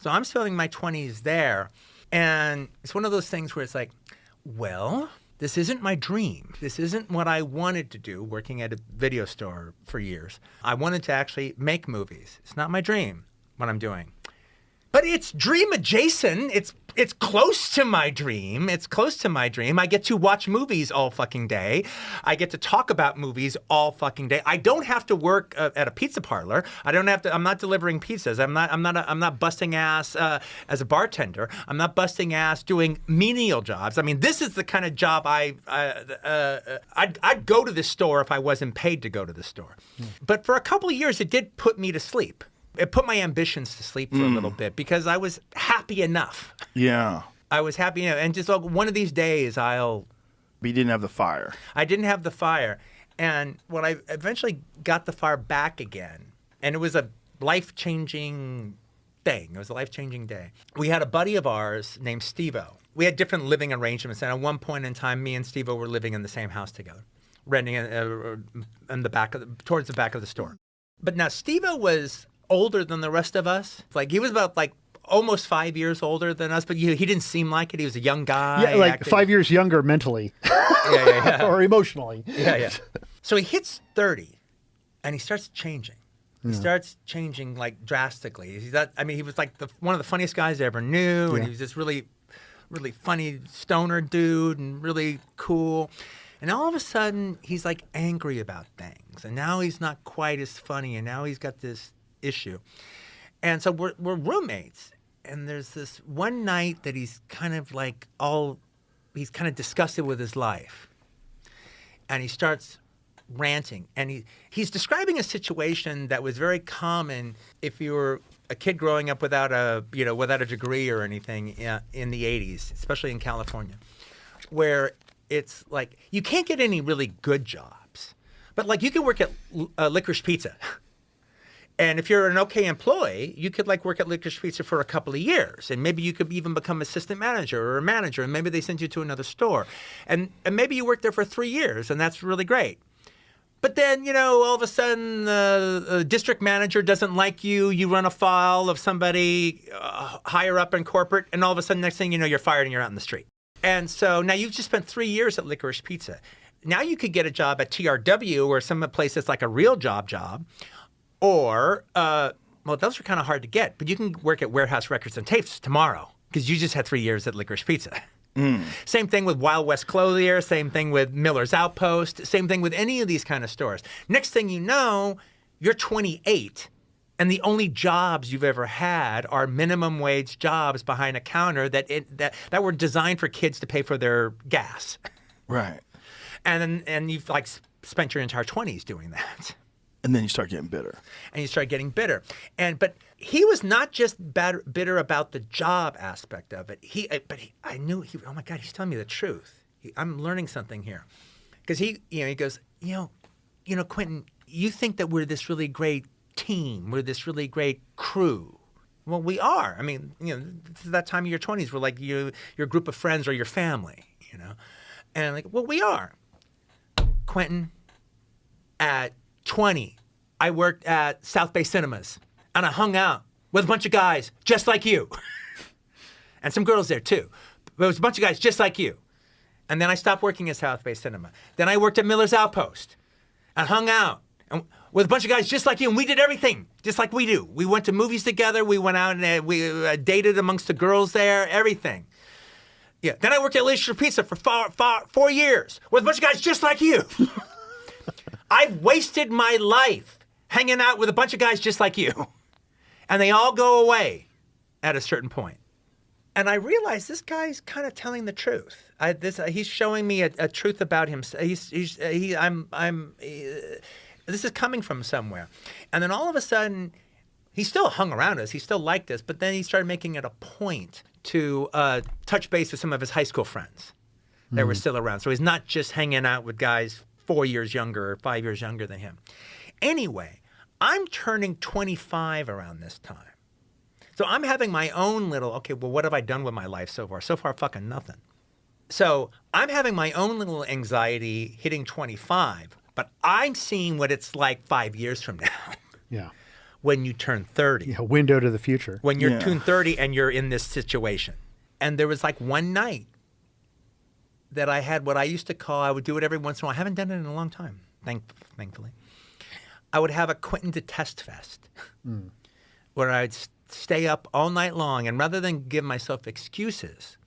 So I'm spending my 20s there. And it's one of those things where it's like, well, this isn't my dream. This isn't what I wanted to do, working at a video store for years. I wanted to actually make movies. It's not my dream, what I'm doing. But it's dream adjacent. It's close to my dream. It's close to my dream. I get to watch movies all fucking day. I get to talk about movies all fucking day. I don't have to work at a pizza parlor. I don't have to. I'm not delivering pizzas. I'm not busting ass as a bartender. I'm not busting ass doing menial jobs. I mean, this is the kind of job I'd go to the store if I wasn't paid to go to the store. But for a couple of years, it did put me to sleep. It put my ambitions to sleep for a little bit because I was happy enough. Yeah. I was happy enough. And just like one of these days But you didn't have the fire. I didn't have the fire. And when I eventually got the fire back again, and it was a life-changing thing. It was a life-changing day. We had a buddy of ours named Steve-O. We had different living arrangements. And at one point in time, me and Steve-O were living in the same house together, renting in the back towards the back of the store. But now Steve-O was older than the rest of us. Like he was about almost 5 years older than us, but he didn't seem like it. He was a young guy. Yeah, like 5 years younger mentally. Yeah. Or emotionally. Yeah. So he hits 30 and he starts changing. He starts changing drastically. He was like one of the funniest guys I ever knew. And he was this really, really funny stoner dude and really cool. And all of a sudden he's angry about things. And now he's not quite as funny. And now he's got this issue. And so we're roommates. And there's this one night that he's kind of he's kind of disgusted with his life. And he starts ranting. And he's describing a situation that was very common if you were a kid growing up without a degree or anything in the 80s, especially in California, where it's you can't get any really good jobs. But you can work at Licorice Pizza. And if you're an okay employee, you could work at Licorice Pizza for a couple of years. And maybe you could even become assistant manager or a manager. And maybe they send you to another store. And maybe you work there for 3 years, and that's really great. But then, all of a sudden, the district manager doesn't like you. You run afoul of somebody higher up in corporate. And all of a sudden, next thing you know, you're fired and you're out in the street. And so now you've just spent 3 years at Licorice Pizza. Now you could get a job at TRW or some place that's a real job. Or, those are kind of hard to get, but you can work at Warehouse Records and Tapes tomorrow because you just had 3 years at Licorice Pizza. Same thing with Wild West Clothier, same thing with Miller's Outpost, same thing with any of these kind of stores. Next thing you know, you're 28, and the only jobs you've ever had are minimum wage jobs behind a counter that were designed for kids to pay for their gas. Right. And you've spent your entire 20s doing that. And then you start getting bitter. But he was not just bitter about the job aspect of it. I knew oh my God, he's telling me the truth. I'm learning something here. Because he goes, Quentin, you think that we're this really great team. We're this really great crew. Well, we are. I mean, this is that time of your 20s where your group of friends or your family, And we are. Quentin, at 20, I worked at South Bay Cinemas, and I hung out with a bunch of guys just like you. And some girls there, too. But it was a bunch of guys just like you. And then I stopped working at South Bay Cinema. Then I worked at Miller's Outpost and hung out with a bunch of guys just like you, and we did everything just like we do. We went to movies together. We went out and we dated amongst the girls there, everything. Yeah. Then I worked at Licorice Pizza for 4 years with a bunch of guys just like you. I've wasted my life hanging out with a bunch of guys just like you. And they all go away at a certain point. And I realized this guy's kind of telling the truth. He's showing me a truth about him. This is coming from somewhere. And then all of a sudden, he still hung around us. He still liked us. But then he started making it a point to touch base with some of his high school friends that were still around. So he's not just hanging out with guys 4 years younger or 5 years younger than him. Anyway, I'm turning 25 around this time. So I'm having my own what have I done with my life so far? So far, fucking nothing. So I'm having my own little anxiety hitting 25, but I'm seeing what it's like 5 years from now. Yeah. when you turn 30. A window to the future. When you're turn 30 and you're in this situation. And there was like one night that I had what I used to call, I would do it every once in a while. I haven't done it in a long time, thankfully. I would have a Quentin Detest Fest where I'd stay up all night long. And rather than give myself excuses,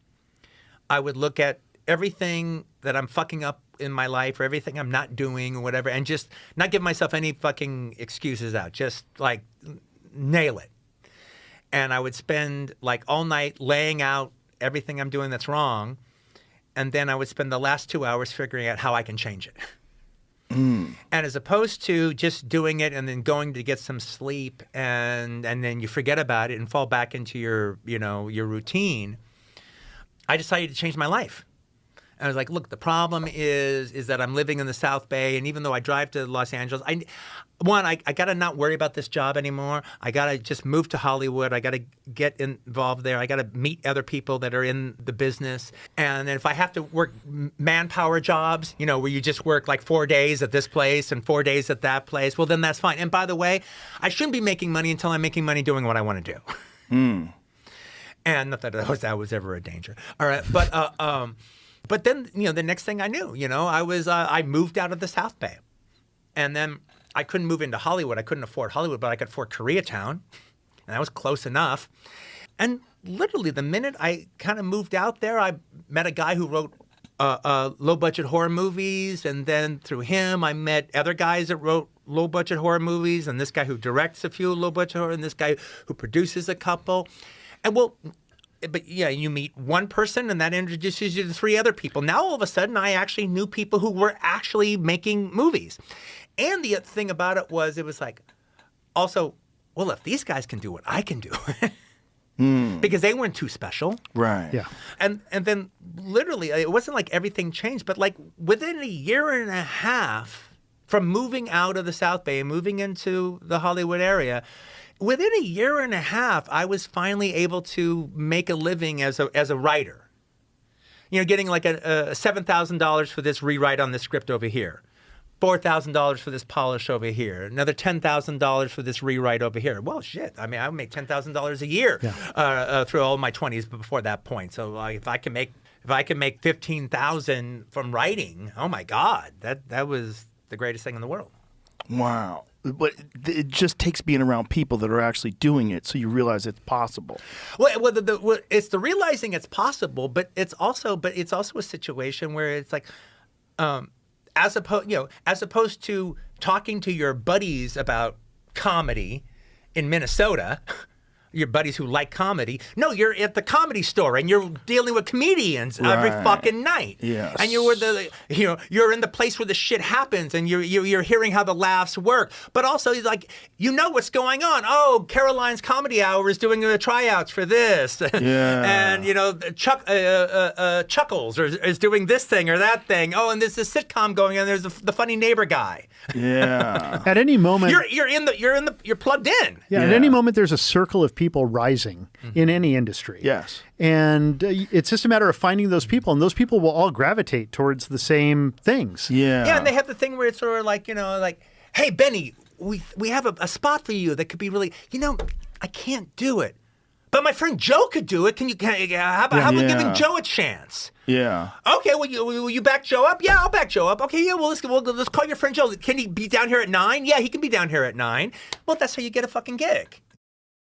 I would look at everything that I'm fucking up in my life or everything I'm not doing or whatever and just not give myself any fucking excuses out. Just like nail it. And I would spend like all night laying out everything I'm doing that's wrong. And then I would spend the last 2 hours figuring out how I can change it. And as opposed to just doing it and then going to get some sleep and then you forget about it and fall back into your routine, I decided to change my life. And I was like, look, the problem is that I'm living in the South Bay, and even though I drive to Los Angeles, I got to not worry about this job anymore. I got to just move to Hollywood. I got to get involved there. I got to meet other people that are in the business. And then if I have to work manpower jobs, where you just work like 4 days at this place and 4 days at that place, well, then that's fine. And by the way, I shouldn't be making money until I'm making money doing what I want to do. And not that that was ever a danger. All right, but then, the next thing I knew, I moved out of the South Bay. And then I couldn't move into Hollywood. I couldn't afford Hollywood, but I could afford Koreatown. And that was close enough. And literally the minute I kind of moved out there, I met a guy who wrote low-budget horror movies. And then through him, I met other guys that wrote low-budget horror movies. And this guy who directs a few low-budget horror, and this guy who produces a couple. And but yeah, you meet one person and that introduces you to 3 other people. Now all of a sudden I actually knew people who were actually making movies. And the thing about it was like, also, well, if these guys can do what I can do, because they weren't too special. Right. Yeah. And then literally, it wasn't like everything changed, but like within a year and a half from moving out of the South Bay and moving into the Hollywood area, within a year and a half, I was finally able to make a living as a writer. Getting like a $7,000 for this rewrite on this script over here, $4,000 for this polish over here, another $10,000 for this rewrite over here. Well, shit. I mean, I would make $10,000 a year through all my 20s before that point. So if I can make $15,000 from writing, oh my God, that was the greatest thing in the world. Wow. But it just takes being around people that are actually doing it, so you realize it's possible. Well, it's the realizing it's possible, but it's also a situation where it's like, as opposed to talking to your buddies about comedy in Minnesota. Your buddies who like comedy. No, you're at the Comedy Store and you're dealing with comedians every fucking night. Yes. And you're in the place where the shit happens and you're hearing how the laughs work. But also, like, what's going on. Oh, Caroline's Comedy Hour is doing the tryouts for this. Yeah. And Chuckles is doing this thing or that thing. Oh, and there's this sitcom going on. There's the funny neighbor guy. Yeah. At any moment, you're plugged in. Yeah. At any moment, there's a circle of people rising in any industry. Yes. And it's just a matter of finding those people, and those people will all gravitate towards the same things. Yeah. Yeah, and they have the thing where it's sort of like, hey, Benny, we have a spot for you that could be really, I can't do it. But my friend Joe could do it. How about giving Joe a chance? Yeah. Okay, will you back Joe up? Yeah, I'll back Joe up. Okay, yeah, well, let's call your friend Joe. Can he be down here at 9? Yeah, he can be down here at 9. Well, that's how you get a fucking gig.